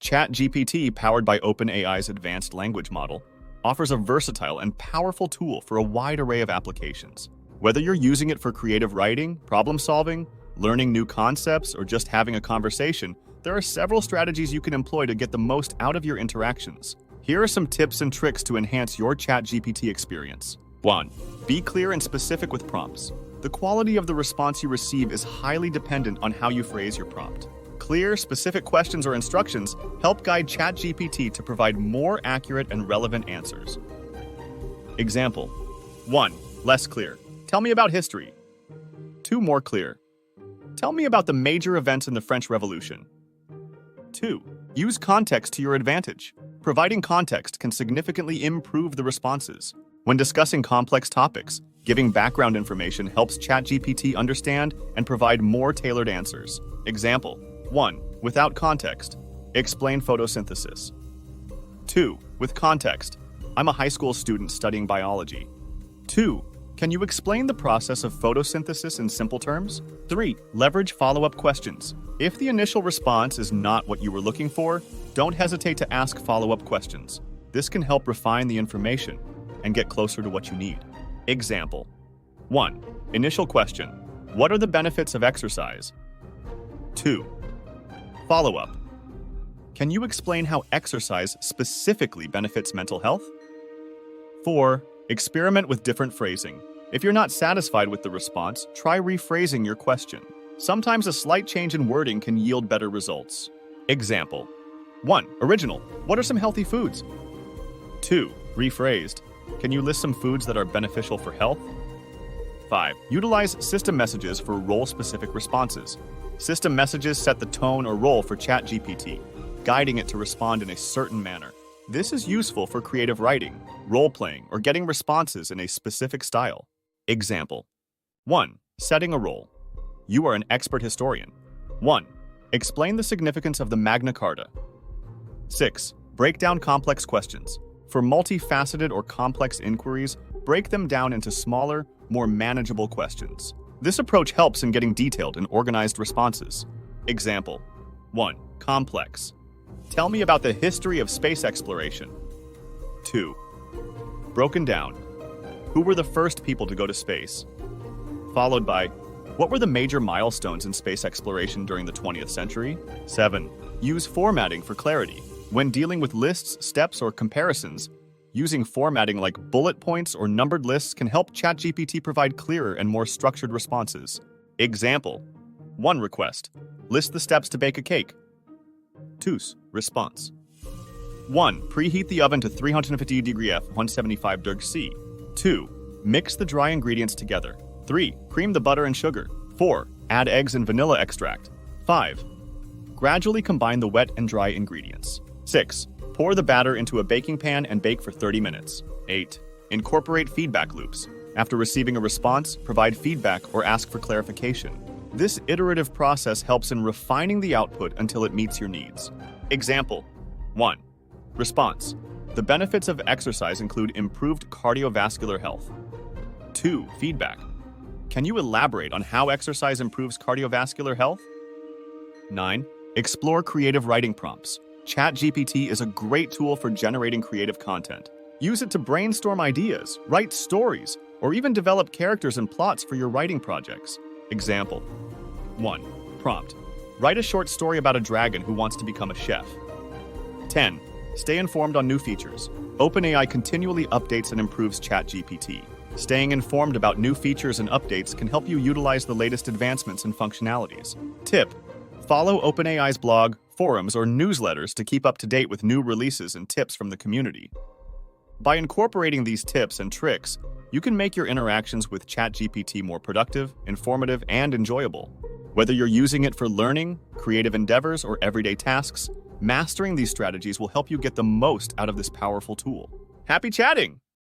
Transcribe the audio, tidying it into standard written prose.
ChatGPT, powered by OpenAI's advanced language model, offers a versatile and powerful tool for a wide array of applications. Whether you're using it for creative writing, problem solving, learning new concepts, or just having a conversation, there are several strategies you can employ to get the most out of your interactions. Here are some tips and tricks to enhance your ChatGPT experience. 1. Be clear and specific with prompts. The quality of the response you receive is highly dependent on how you phrase your prompt. Clear, specific questions or instructions help guide ChatGPT to provide more accurate and relevant answers. Example: 1. Less clear. Tell me about history. 2. More clear. Tell me about the major events in the French Revolution. 2. Use context to your advantage. Providing context can significantly improve the responses. When discussing complex topics, giving background information helps ChatGPT understand and provide more tailored answers. Example: 1. Without context. Explain photosynthesis. 2. With context. I'm a high school student studying biology. 2. Can you explain the process of photosynthesis in simple terms? 3. Leverage follow-up questions. If the initial response is not what you were looking for, don't hesitate to ask follow-up questions. This can help refine the information and get closer to what you need. Example: 1. Initial question: what are the benefits of exercise? 2. Follow-up: can you explain how exercise specifically benefits mental health? 4. Experiment with different phrasing. If you're not satisfied with the response, try rephrasing your question. Sometimes a slight change in wording can yield better results. Example: 1. Original: what are some healthy foods? 2. Rephrased: can you list some foods that are beneficial for health? 5. Utilize system messages for role-specific responses. System messages set the tone or role for ChatGPT, guiding it to respond in a certain manner. This is useful for creative writing, role-playing, or getting responses in a specific style. Example: 1. Setting a role: you are an expert historian. 1. Explain the significance of the Magna Carta. 6. Break down complex questions. For multifaceted or complex inquiries, break them down into smaller, more manageable questions. This approach helps in getting detailed and organized responses. Example: 1. Complex: tell me about the history of space exploration. 2. Broken down: who were the first people to go to space? Followed by, what were the major milestones in space exploration during the 20th century? 7. Use formatting for clarity. When dealing with lists, steps, or comparisons, using formatting like bullet points or numbered lists can help ChatGPT provide clearer and more structured responses. Example: 1. Request: list the steps to bake a cake. 2. Response: 1. Preheat the oven to 350 degrees F, 175 degrees C. 2. Mix the dry ingredients together. 3. Cream the butter and sugar. 4. Add eggs and vanilla extract. 5. Gradually combine the wet and dry ingredients. 6. Pour the batter into a baking pan and bake for 30 minutes. 8. Incorporate feedback loops. After receiving a response, provide feedback or ask for clarification. This iterative process helps in refining the output until it meets your needs. Example: 1. Response: the benefits of exercise include improved cardiovascular health. 2. Feedback: can you elaborate on how exercise improves cardiovascular health? 9. Explore creative writing prompts. ChatGPT is a great tool for generating creative content. Use it to brainstorm ideas, write stories, or even develop characters and plots for your writing projects. Example: 1. Prompt: write a short story about a dragon who wants to become a chef. 10. Stay informed on new features. OpenAI continually updates and improves ChatGPT. Staying informed about new features and updates can help you utilize the latest advancements and functionalities. Tip: follow OpenAI's blog, forums, or newsletters to keep up to date with new releases and tips from the community. By incorporating these tips and tricks, you can make your interactions with ChatGPT more productive, informative, and enjoyable. Whether you're using it for learning, creative endeavors, or everyday tasks, mastering these strategies will help you get the most out of this powerful tool. Happy chatting!